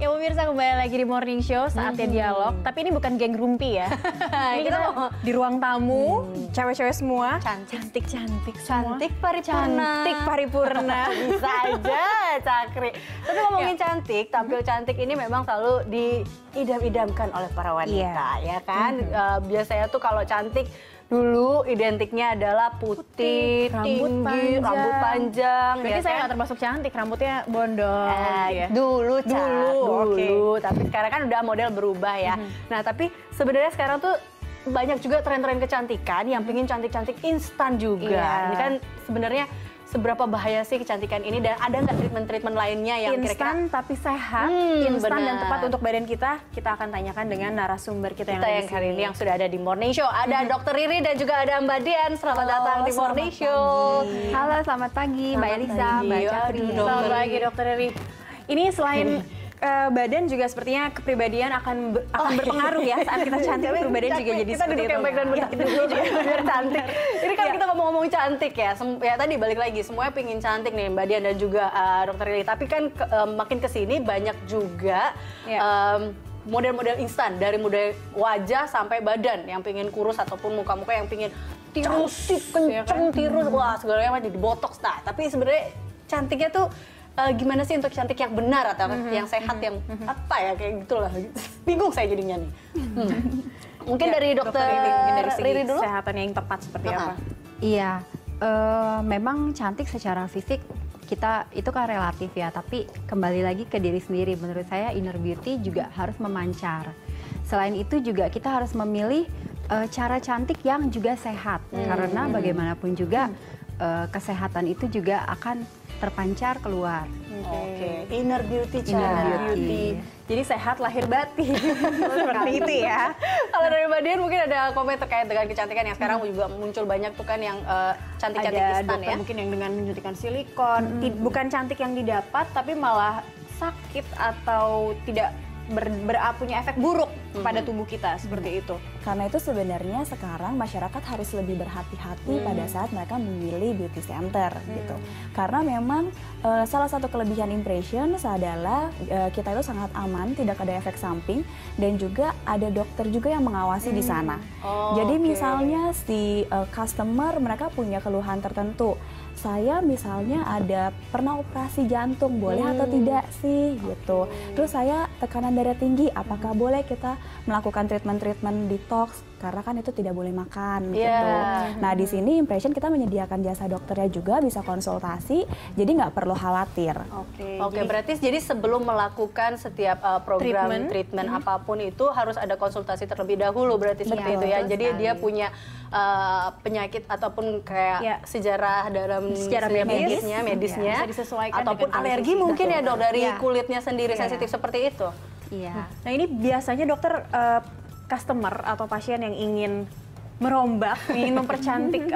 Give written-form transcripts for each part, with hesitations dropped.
Ya pemirsa, kembali lagi di Morning Show, saatnya dialog. Tapi ini bukan geng rumpi ya. Ini kita di ruang tamu, cewek-cewek semua. Cantik-cantik semua. Cantik paripurna. Cantik paripurna. Bisa aja, Cakri. Tapi ngomongin cantik, tampil cantik ini memang selalu diidam-idamkan oleh para wanita, ya kan? Biasanya tuh kalau cantik dulu identiknya adalah putih, tinggi, rambut panjang. Berarti ya saya kan? nggak termasuk cantik, rambutnya bondol. Ya. Dulu, Dulu. tapi sekarang kan udah model berubah ya. Nah, tapi sebenarnya sekarang tuh banyak juga tren-tren kecantikan yang pingin cantik-cantik instan juga. Iya. Ini kan sebenarnya seberapa bahaya sih kecantikan ini, dan ada nggak treatment-treatment lainnya yang Instan kira-kira tapi sehat, instan dan tepat untuk badan kita akan tanyakan dengan narasumber kita yang hari ini yang sudah ada di Morning Show. Ada Dr. Riri dan juga ada Mbak Dian. Selamat datang di Morning Show. Halo, selamat pagi Mbak Elisa, Mbak Cakri. Selamat pagi Dr. Riri. Ini selain badan juga sepertinya kepribadian akan berpengaruh ya saat kita cantik, kepribadian juga jadi kita seperti duduk itu. yang baik dan benar dulu biar cantik. Ini kalau kita ngomong-ngomong cantik ya, ya tadi balik lagi semuanya pingin cantik nih Mbak Dian dan juga Dr. Riri. Tapi kan makin kesini banyak juga model-model instan, dari model wajah sampai badan yang pingin kurus ataupun muka-muka yang pingin tirus, kenceng, tirus, wah segalanya mah jadi botox. Nah, tapi sebenarnya cantiknya tuh gimana sih untuk cantik yang benar atau yang sehat, yang apa ya, kayak gitulah. Bingung saya jadinya nih. Mungkin dari Dokter Riri dulu. Kesehatan yang tepat seperti apa? Iya, memang cantik secara fisik kita itu kan relatif ya, tapi kembali lagi ke diri sendiri. Menurut saya inner beauty juga harus memancar. Selain itu juga kita harus memilih cara cantik yang juga sehat, karena bagaimanapun juga kesehatan itu juga akan terpancar keluar. Oke, inner beauty, Jadi sehat lahir batin. Seperti itu ya. Kalau dari Mbak Dian mungkin ada komen terkait dengan kecantikan yang sekarang juga muncul banyak tuh kan yang cantik-cantik Ada instan dokter ya. mungkin yang dengan menyuntikkan silikon, bukan cantik yang didapat tapi malah sakit atau tidak punya efek buruk pada tubuh kita, seperti itu. Karena itu sebenarnya sekarang masyarakat harus lebih berhati-hati pada saat mereka memilih beauty center gitu. Karena memang salah satu kelebihan Impressions adalah kita itu sangat aman, tidak ada efek samping, dan juga ada dokter juga yang mengawasi di sana. Jadi misalnya si customer mereka punya keluhan tertentu. Saya misalnya pernah operasi jantung, boleh atau tidak sih gitu. Terus saya tekanan darah tinggi, apakah boleh kita melakukan treatment detox? Karena kan itu tidak boleh makan gitu. Nah di sini Impression kita menyediakan jasa dokternya juga, bisa konsultasi, jadi nggak perlu khawatir. Oke, berarti jadi sebelum melakukan setiap program treatment apapun itu harus ada konsultasi terlebih dahulu, berarti seperti itu ya. Jadi dia punya penyakit ataupun kayak sejarah dalam medisnya bisa disesuaikan ataupun dengan alergi mungkin ya dok, dari kulitnya sendiri sensitif seperti itu. Iya. Nah ini biasanya dokter customer atau pasien yang ingin merombak, ingin mempercantik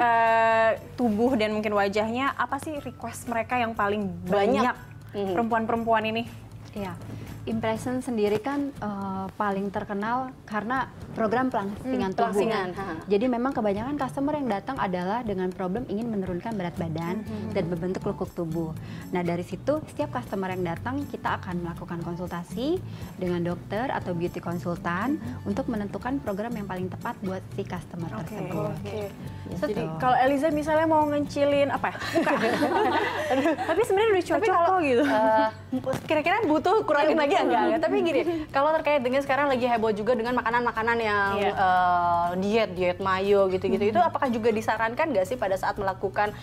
tubuh dan mungkin wajahnya, apa sih request mereka yang paling banyak perempuan-perempuan ini? Iya. Impression sendiri kan paling terkenal karena program pelangsingan tubuh. Jadi memang kebanyakan customer yang datang adalah dengan problem ingin menurunkan berat badan dan membentuk lekuk tubuh. Nah dari situ setiap customer yang datang kita akan melakukan konsultasi dengan dokter atau beauty konsultan untuk menentukan program yang paling tepat buat si customer tersebut. Jadi kalau Eliza misalnya mau ngencilin apa ya? Tapi sebenarnya udah cocok kok gitu. Kira-kira butuh kurangin lagi enggak? Tapi gini, kalau terkait dengan sekarang lagi heboh juga dengan makanan-makanan yang diet mayo gitu-gitu, itu apakah juga disarankan nggak sih pada saat melakukan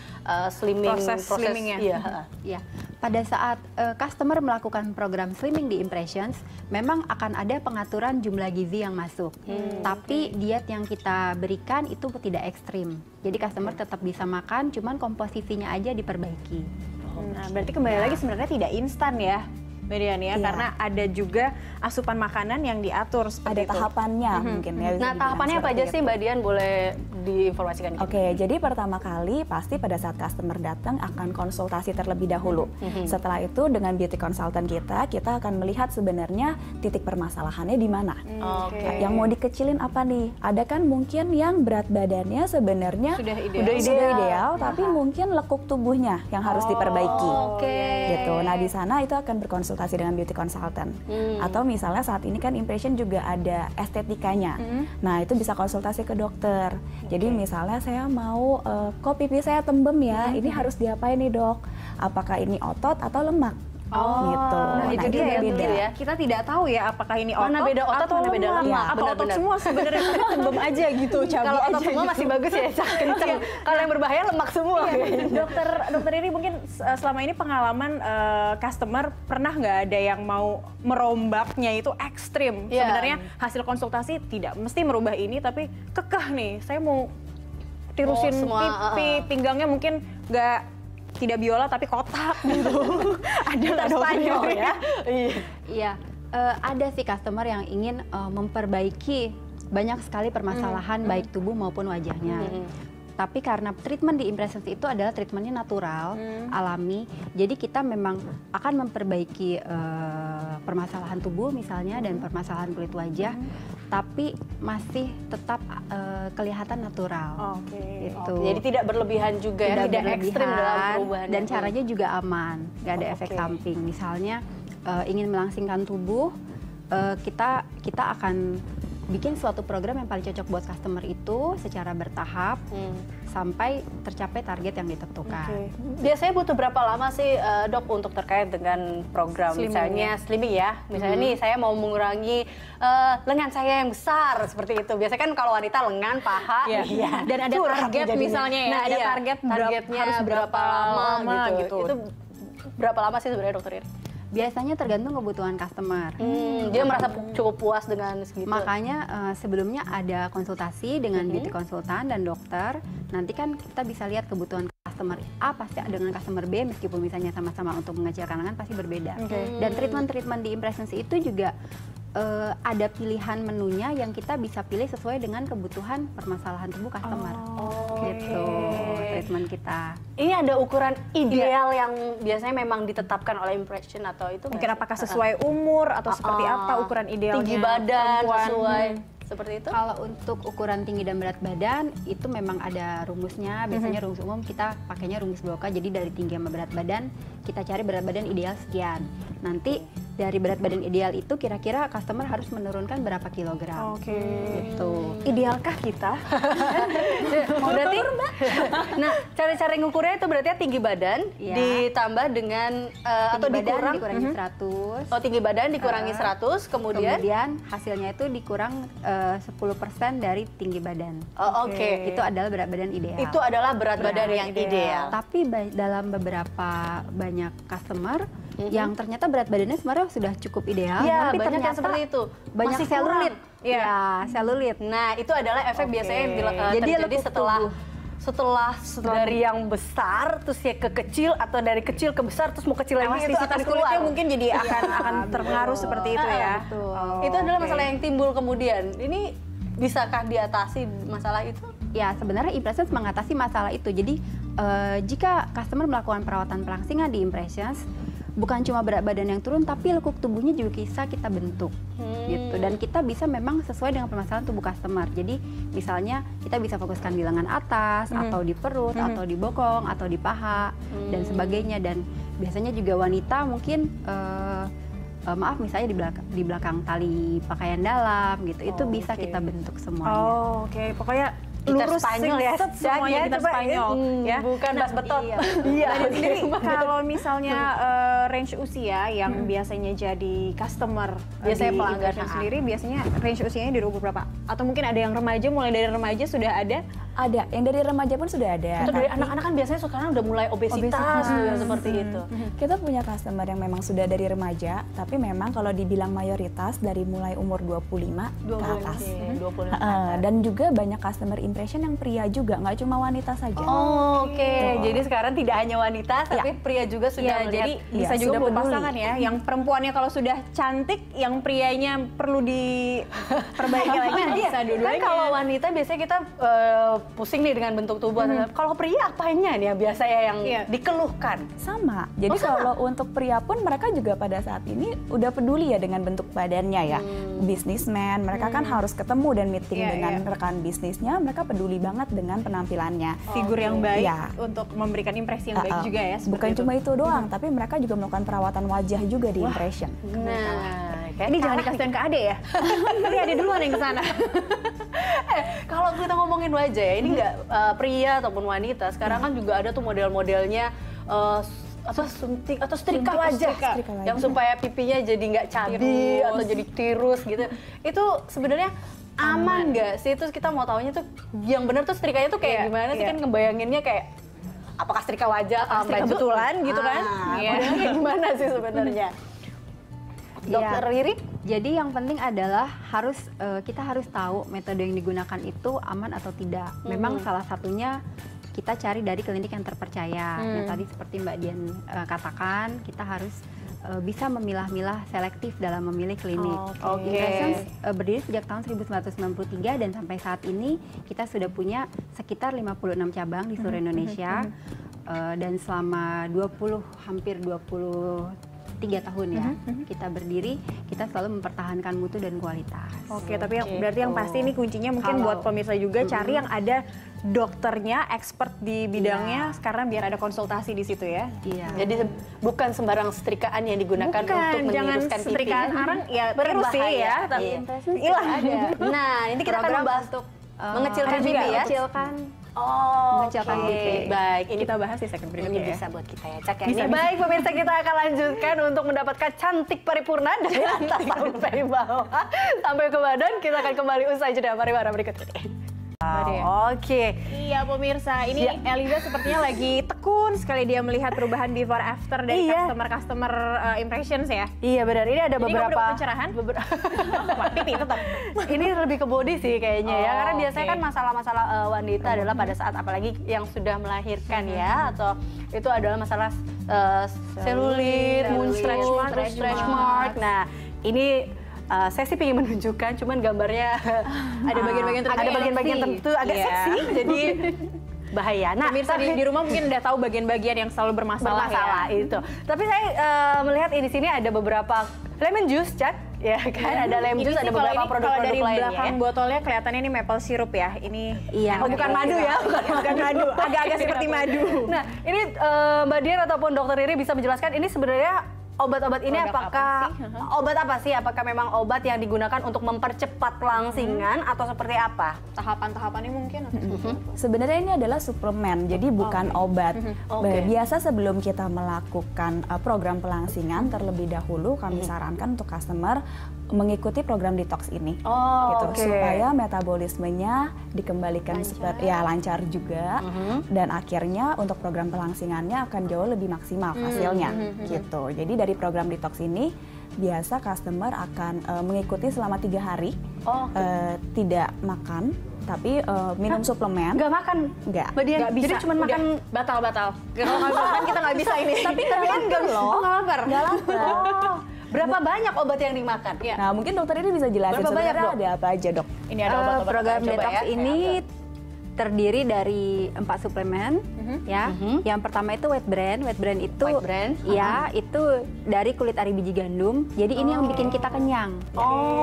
proses slimmingnya? Iya. Pada saat customer melakukan program slimming di Impressions, memang akan ada pengaturan jumlah gizi yang masuk. Tapi diet yang kita berikan itu tidak ekstrim. Jadi customer tetap bisa makan, cuman komposisinya aja diperbaiki. Nah, berarti kembali lagi sebenarnya tidak instan ya, Mbak Dian ya, karena ada juga asupan makanan yang diatur seperti ada tahapannya mungkin ya. Nah tahapannya apa aja sih Mbak Dian, boleh diinformasikan? Oke, jadi pertama kali pasti pada saat customer datang akan konsultasi terlebih dahulu. Setelah itu dengan beauty consultant kita akan melihat sebenarnya titik permasalahannya di mana. Yang mau dikecilin apa nih? Ada kan mungkin yang berat badannya sebenarnya sudah ideal, tapi mungkin lekuk tubuhnya yang harus diperbaiki. Gitu. Nah di sana itu akan berkonsultasi konsultasi dengan beauty consultant. Atau misalnya saat ini kan impression juga ada estetikanya. Nah, itu bisa konsultasi ke dokter. Jadi misalnya saya mau kok pipi saya tembem ya, ini harus diapain nih dok? Apakah ini otot atau lemak? Gitu. Nah, itu dia beda. ya. Kita tidak tahu ya apakah ini otot, mana beda otot, atau mana beda lemak. Apa Benar, otot benar. semua sebenarnya tapi tembem aja gitu, cabai Kalau otot aja semua gitu. masih bagus ya, kenceng. Kalau yang berbahaya lemak semua. Dokter ini mungkin selama ini pengalaman customer pernah nggak ada yang mau merombaknya itu ekstrim? Iya. Sebenarnya hasil konsultasi tidak mesti merubah ini, tapi kekeh nih, saya mau tirusin pipi, pinggangnya mungkin tidak biola tapi kotak gitu. Ada nggak Spanyol ya? Iya, ada sih customer yang ingin memperbaiki banyak sekali permasalahan baik tubuh maupun wajahnya. Tapi karena treatment di Impressions itu adalah treatmentnya natural, alami, jadi kita memang akan memperbaiki permasalahan tubuh misalnya dan permasalahan kulit wajah, tapi masih tetap kelihatan natural. Gitu. Jadi tidak berlebihan juga ya, tidak ekstrim dalam perubahan. Dan caranya juga aman, nggak ada efek samping. Misalnya ingin melangsingkan tubuh, kita akan bikin suatu program yang paling cocok buat customer itu secara bertahap sampai tercapai target yang ditentukan. Biasanya butuh berapa lama sih dok untuk terkait dengan program misalnya slimming ya? Misalnya nih saya mau mengurangi lengan saya yang besar seperti itu. Biasanya kan kalau wanita lengan, paha, dan ada target misalnya ya, ada targetnya harus berapa lama gitu. Itu berapa lama sih sebenarnya dokter Iri? Biasanya tergantung kebutuhan customer. Dia merasa cukup puas dengan segitu. Makanya sebelumnya ada konsultasi dengan beauty konsultan dan dokter. Nanti kan kita bisa lihat kebutuhan customer A pasti dengan customer B, meskipun misalnya sama-sama untuk mengecilkan lengan pasti berbeda. Dan treatment-treatment di Impressions itu juga ada pilihan menunya yang kita bisa pilih sesuai dengan kebutuhan permasalahan tubuh customer. Gitu treatment kita. Ini ada ukuran ideal yang biasanya memang ditetapkan oleh Impression atau itu mungkin apakah sesuai umur atau seperti apa ukuran idealnya? Tinggi badan perempuan. sesuai seperti itu? Kalau untuk ukuran tinggi dan berat badan itu memang ada rumusnya. Biasanya rumus umum kita pakainya rumus Broca. Jadi dari tinggi sama berat badan kita cari berat badan ideal sekian. Nanti dari berat badan ideal itu kira-kira customer harus menurunkan berapa kilogram. Gitu. Idealkah kita? Berarti, nah cara-cara ngukurnya itu berarti tinggi badan ditambah dengan atau dikurangi 100. Oh, tinggi badan dikurangi 100, kemudian hasilnya itu dikurang 10% dari tinggi badan. Itu adalah berat badan ideal. Itu adalah berat badan yang ideal. Tapi dalam beberapa banyak customer yang ternyata berat badannya sebenarnya sudah cukup ideal, tapi banyak ternyata yang seperti itu. Banyak masih selulit. Selulit. Nah, itu adalah efek biasanya jadi terjadi setelah dari yang besar terus ya ke kecil, atau dari kecil ke besar terus mau kecil lagi, itu akan kulitnya mungkin jadi akan terpengaruh seperti itu ya. Itu adalah masalah yang timbul kemudian. Ini bisakah diatasi masalah itu? Ya, sebenarnya Impressions mengatasi masalah itu. Jadi jika customer melakukan perawatan pelangsingan di Impressions, bukan cuma berat badan yang turun, tapi lekuk tubuhnya juga bisa kita bentuk, gitu. Dan kita bisa memang sesuai dengan permasalahan tubuh customer. Jadi misalnya kita bisa fokuskan di lengan atas, atau di perut, atau di bokong, atau di paha, dan sebagainya. Dan biasanya juga wanita mungkin maaf misalnya di belakang tali pakaian dalam, gitu. Itu bisa kita bentuk semuanya. Pokoknya lurus Spanyol ya, semuanya kita Spanyol ya, bukan bas betot. Jadi kalau misalnya range usia yang biasanya jadi customer, biasanya di pelanggan sendiri, biasanya range usianya di umur berapa? Atau mungkin ada yang remaja, mulai dari remaja sudah ada? Ada, yang dari remaja pun sudah ada. Atau dari anak-anak kan biasanya sekarang udah mulai obesitas seperti itu. Kita punya customer yang memang sudah dari remaja, tapi memang kalau dibilang mayoritas dari mulai umur 25 ke atas. 25. Dan juga banyak customer impression yang pria juga, nggak cuma wanita saja. Jadi sekarang tidak hanya wanita, tapi pria juga sudah melihat. Jadi bisa juga berpasangan ya. Yang perempuannya kalau sudah cantik, yang prianya perlu diperbaiki lagi, bisa dua-duanya. Kan kalau wanita biasanya kita pusing nih dengan bentuk tubuh. Kalau pria apanya nih ya biasanya yang dikeluhkan? Sama. Jadi kalau untuk pria pun mereka juga pada saat ini udah peduli ya dengan bentuk badannya ya. Businessman, mereka kan harus ketemu dan meeting dengan rekan bisnisnya. Mereka peduli banget dengan penampilannya. Figur yang baik Ya. untuk memberikan impresi yang baik juga ya. Bukan cuma itu doang, tapi mereka juga melakukan perawatan wajah juga di impression. Nah, Ini jangan dikasihin ke Ade ya. Nanti Ade duluan yang ke sana. Kalau kita ngomongin wajah ya, ini nggak pria ataupun wanita. Sekarang kan juga ada tuh model-modelnya suntik atau setrika wajah, yang supaya pipinya jadi nggak cabi atau jadi tirus gitu. Itu sebenarnya aman nggak sih? Terus kita mau taunya tuh yang benar tuh setrikanya tuh kayak gimana sih? Kan ngebayanginnya kayak apakah setrika wajah, Setrika betulan gitu kan? Modelnya kayak gimana sih sebenarnya? Dokter Riri? Jadi yang penting adalah kita harus tahu metode yang digunakan itu aman atau tidak. Memang salah satunya kita cari dari klinik yang terpercaya. Yang tadi seperti Mbak Dian katakan, kita harus bisa memilah-milah selektif dalam memilih klinik. Impressions berdiri sejak tahun 1993 dan sampai saat ini kita sudah punya sekitar 56 cabang di seluruh Indonesia. Dan selama hampir 23 tahun ya kita berdiri, kita selalu mempertahankan mutu dan kualitas. Oke, tapi berarti yang pasti ini kuncinya mungkin buat pemirsa juga cari yang ada dokternya, expert di bidangnya, karena biar ada konsultasi di situ ya. Iya. Jadi bukan sembarang setrikaan yang digunakan untuk meniruskan pipi. setrikaan arang ya terus sih ya, tapi hilang. Nah, ini kita akan membahas untuk mengecilkan pipi ya. Mengecilkan Mengecilkan pipi. Baik, ini Kita bahas di segmen ini berikutnya ya. bisa buat kita ya, Cak ya. Ini baik pemirsa, kita akan lanjutkan untuk mendapatkan cantik paripurna dari atas sampai bawah sampai ke badan. Kita akan kembali usai jeda pariwara berikut ini. Oke. Iya pemirsa, ini Eliza sepertinya lagi tekun sekali dia melihat perubahan before after dari customer impressions ya. Iya benar, ini ada Jadi beberapa kamu dapat pencerahan? Pipi tetap. Ini lebih ke body sih kayaknya ya, karena biasanya kan masalah-masalah wanita adalah pada saat apalagi yang sudah melahirkan ya, atau itu adalah masalah selulit, moon stretch mark. Nah, ini saya sih ingin menunjukkan, cuman gambarnya Ada bagian-bagian tertentu agak seksi, jadi bahaya. Nah, pemirsa di rumah mungkin udah tahu bagian-bagian yang selalu bermasalah ya. itu. Tapi saya melihat di sini ada beberapa lemon juice, Cak. Ya kan, ada lemon juice, ada beberapa produk-produk dari lainnya. belakang botolnya kelihatannya ini maple syrup ya. Ini Iya. Oh, bukan madu ya? bukan madu, agak-agak seperti madu. Nah, ini Mbak Dian ataupun Dokter Riri bisa menjelaskan ini sebenarnya obat-obat ini apakah obat apa sih? Apakah memang obat yang digunakan untuk mempercepat kelangsingan atau seperti apa? Tahapan-tahapannya mungkin Sebenarnya ini adalah suplemen, jadi bukan obat. Biasa sebelum kita melakukan program pelangsingan, terlebih dahulu kami sarankan untuk customer mengikuti program detox ini, supaya metabolismenya dikembalikan seperti lancar juga, dan akhirnya untuk program pelangsingannya akan jauh lebih maksimal hasilnya, gitu. Jadi dari program detox ini biasa customer akan mengikuti selama 3 hari, tidak makan, tapi minum suplemen. Nggak makan? Nggak. Mbak Dian, jadi cuma makan batal. Kalau nggak makan kita nggak bisa ini. tapi kan nggak lapar. Nggak lapar. Berapa banyak obat yang dimakan? Ya. Nah, mungkin dokter ini bisa jelasin Berapa banyak, sebenarnya Dok? ada apa aja, Dok? Ini ada obat-obat program coba detox ya. ini terdiri dari 4 suplemen ya. Yang pertama itu White Brand. White Brand itu White Brand? ya itu dari kulit ari biji gandum. Jadi ini yang bikin kita kenyang.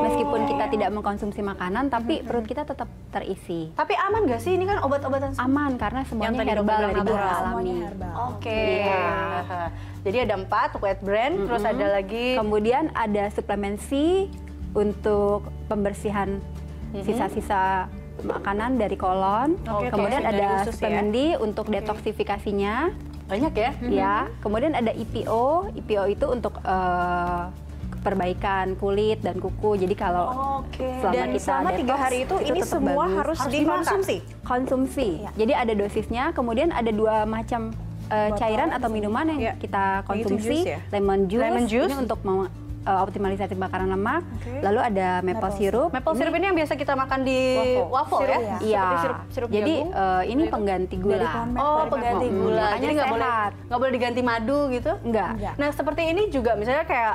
Meskipun kita tidak mengkonsumsi makanan, tapi perut kita tetap terisi. Tapi aman nggak sih? Ini kan obat-obatan Aman karena semuanya tadi herbal dokter dari bilang bahan natural. alami. Oke. Jadi ada 4 White Brand, terus ada lagi Kemudian ada suplemen C untuk pembersihan sisa-sisa makanan dari kolon. Kemudian dari ada usus suplemen D untuk detoksifikasinya. banyak ya. Ya. Kemudian ada EPO. EPO itu untuk perbaikan kulit dan kuku. Jadi kalau selama Dan kita selama 3 detox, hari itu ini tetap semua bagus. harus dikonsumsi. Konsumsi. Jadi ada dosisnya. Kemudian ada 2 macam cairan atau minuman yang kita konsumsi. jus ya? Lemon Lemon juice. ini untuk optimalisasi bakaran lemak. Lalu ada maple syrup. Maple syrup ini yang biasa kita makan di waffle ya? Iya. Sirup Jadi jagung. ini pengganti gula. Oh, pengganti gula. Makanya Jadi nggak sehat. boleh diganti madu gitu? Enggak. Nah, seperti ini juga misalnya kayak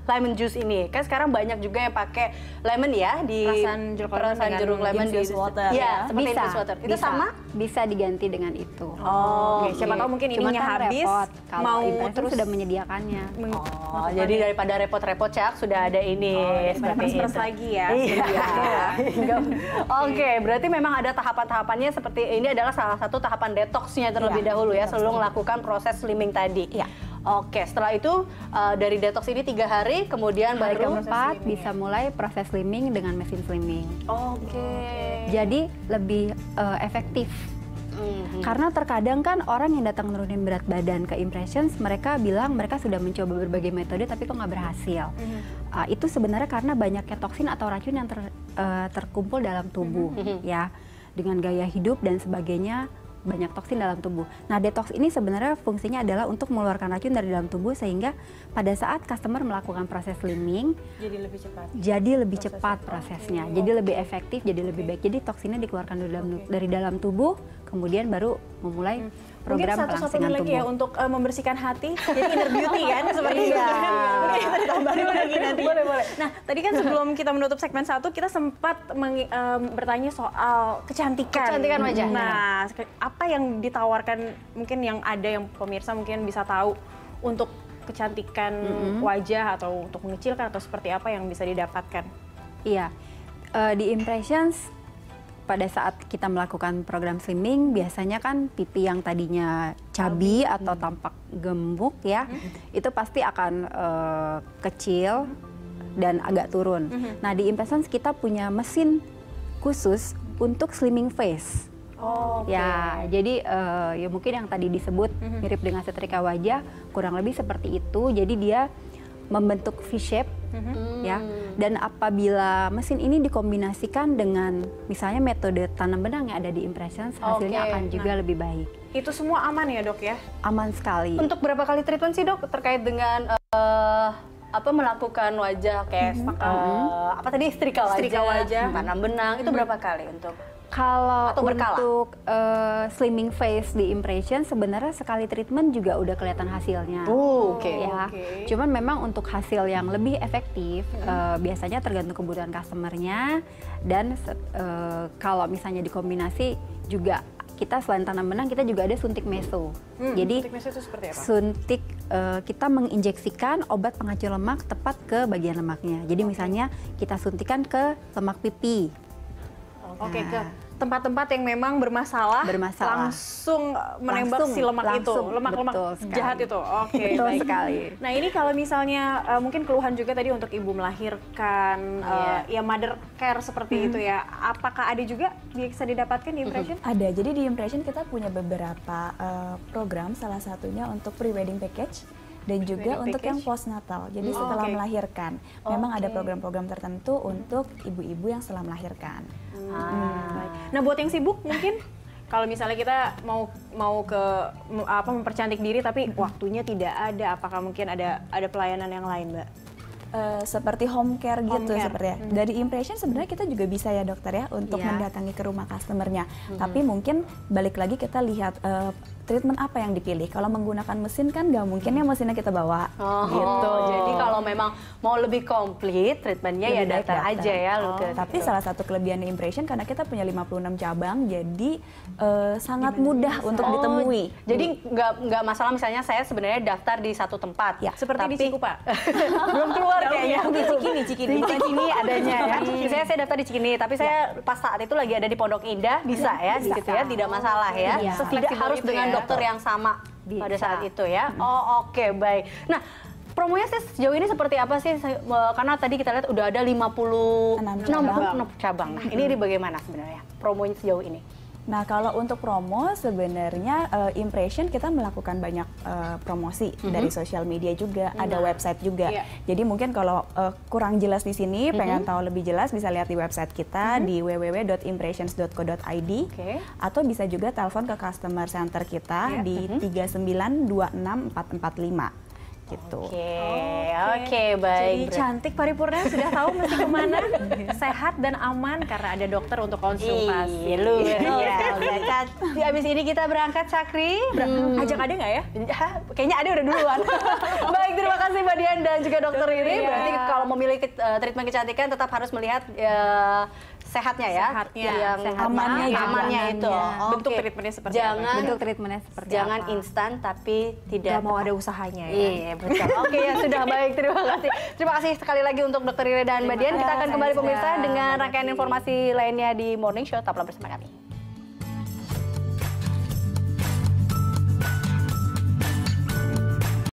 lemon juice ini. Kan sekarang banyak juga yang pakai lemon ya di perasan jeruk lemon di infused water. Iya, seperti Bisa, infused water. Itu bisa. sama? Bisa diganti dengan itu. Oke, siapa tahu mungkin Cuman ininya kan habis, repot, kalau mau Impression terus sudah menyediakannya. Oh, jadi daripada repot-repot Cak, sudah ada ini seperti peres itu. lagi ya. Iya. Oke, berarti memang ada tahapan-tahapannya seperti ini adalah salah satu tahapan detoxnya terlebih dahulu ya, sebelum melakukan proses slimming tadi. Iya. Oke, setelah itu dari detox ini 3 hari, kemudian Hari baru keempat bisa mulai proses slimming dengan mesin slimming. Oke. Jadi lebih efektif. Karena terkadang kan orang yang datang nurunin berat badan ke Impressions, mereka bilang mereka sudah mencoba berbagai metode tapi kok nggak berhasil. Itu sebenarnya karena banyaknya toksin atau racun yang terkumpul dalam tubuh, ya, dengan gaya hidup dan sebagainya, banyak toksin dalam tubuh. Nah, detox ini sebenarnya fungsinya adalah untuk mengeluarkan racun dari dalam tubuh sehingga pada saat customer melakukan proses slimming, jadi lebih cepat prosesnya, jadi lebih efektif, jadi lebih baik. Jadi toksinnya dikeluarkan dari dalam tubuh, kemudian baru memulai program mungkin satu-satunya pelangsingan lagi tubuh. ya untuk membersihkan hati, jadi inner beauty kan seperti itu. Mungkin kita ditambahin lagi nanti. Boleh. Nah, tadi kan sebelum kita menutup segmen 1, kita sempat bertanya soal kecantikan. Kecantikan wajah. Nah, apa yang ditawarkan, mungkin yang ada yang pemirsa mungkin bisa tahu untuk kecantikan wajah atau untuk mengecilkan atau seperti apa yang bisa didapatkan? Iya, di Impressions pada saat kita melakukan program slimming, biasanya kan pipi yang tadinya cabi atau tampak gemuk ya, itu pasti akan kecil dan agak turun. Nah, di Impressions kita punya mesin khusus untuk slimming face. Ya, jadi ya mungkin yang tadi disebut mirip dengan setrika wajah, kurang lebih seperti itu. Jadi dia membentuk V-shape, ya. Dan apabila mesin ini dikombinasikan dengan misalnya metode tanam benang yang ada di Impressions, hasilnya akan juga lebih baik. Itu semua aman ya, Dok ya? Aman sekali. Untuk berapa kali treatment sih, Dok, terkait dengan melakukan wajah kayak apa tadi, setrika wajah, tanam benang, itu berapa kali untuk? Kalau Atau berkala? untuk slimming face di Impression sebenarnya sekali treatment juga udah kelihatan hasilnya. Ya. Cuman memang untuk hasil yang lebih efektif biasanya tergantung kebutuhan customernya, dan kalau misalnya dikombinasi juga kita selain tanam benang kita juga ada suntik meso. Jadi suntik meso itu seperti apa? Suntik kita menginjeksikan obat penghancur lemak tepat ke bagian lemaknya. Jadi misalnya kita suntikan ke lemak pipi. Oke, ke tempat-tempat yang memang bermasalah. Langsung menembak si lemak itu, lemak-lemak jahat itu. Oke, betul baik. sekali. Nah, ini kalau misalnya mungkin keluhan juga tadi untuk ibu melahirkan, ya mother care seperti itu ya. Apakah ada juga bisa didapatkan di Impression? Ada, jadi di Impression kita punya beberapa program, salah satunya untuk pre-wedding package dan juga untuk yang postnatal. Jadi setelah melahirkan, memang ada program-program tertentu untuk ibu-ibu yang setelah melahirkan. Nah, buat yang sibuk mungkin kalau misalnya kita mau mempercantik diri tapi waktunya tidak ada, apakah mungkin ada pelayanan yang lain, Mbak? Seperti home care gitu seperti ya. Dari Impression sebenarnya kita juga bisa ya, dokter ya, untuk mendatangi ke rumah customernya. Tapi mungkin balik lagi kita lihat treatment apa yang dipilih. Kalau menggunakan mesin kan nggak mungkin ya mesinnya kita bawa. Gitu. Jadi kalau memang mau lebih komplit treatmentnya ya datang aja ya. Tapi salah satu kelebihan di Impression karena kita punya 56 cabang, jadi sangat mudah untuk ditemui. Jadi nggak masalah misalnya saya sebenarnya daftar di satu tempat. Ya, seperti di Cikupa. Belum keluar kayaknya. Di Cikini. Di Cikini adanya ya. Misalnya saya daftar di Cikini, tapi saya pas saat itu lagi ada di Pondok Indah, bisa ya, gitu ya, tidak masalah ya. Tidak harus dengan dokter yang sama pada saat itu ya. Oke, baik. Nah, promonya sih sejauh ini seperti apa sih? Karena tadi kita lihat udah ada 56 cabang. Nah, ini bagaimana sebenarnya promonya sejauh ini? Nah, kalau untuk promo sebenarnya Impression kita melakukan banyak promosi dari sosial media juga, ada website juga. Jadi mungkin kalau kurang jelas di sini, pengen tahu lebih jelas bisa lihat di website kita di www.impressions.co.id atau bisa juga telepon ke customer center kita di 3926445. Gitu. Oke, baik. Jadi cantik paripurna sudah tahu mesti kemana, sehat dan aman karena ada dokter untuk konsultasi. Luar biasa. Habis ini kita berangkat, Cakri. Ajak ada nggak ya? Kayaknya ada udah duluan. Baik, terima kasih Mbak Dian dan juga Dokter Riri. Berarti kalau memilih treatment kecantikan tetap harus melihat sehatnya ya, yang amannya itu. Bentuk treatmentnya seperti apa? Bentuk treatmentnya seperti jangan instan tapi tidak mau ada usahanya ya. Iya betul. Oke ya sudah baik, terima kasih. Terima kasih sekali lagi untuk Dokter Riri dan Mbak Dian. Kita akan kembali pemirsa dengan rangkaian informasi lainnya di Morning Show. Tetaplah bersama kami.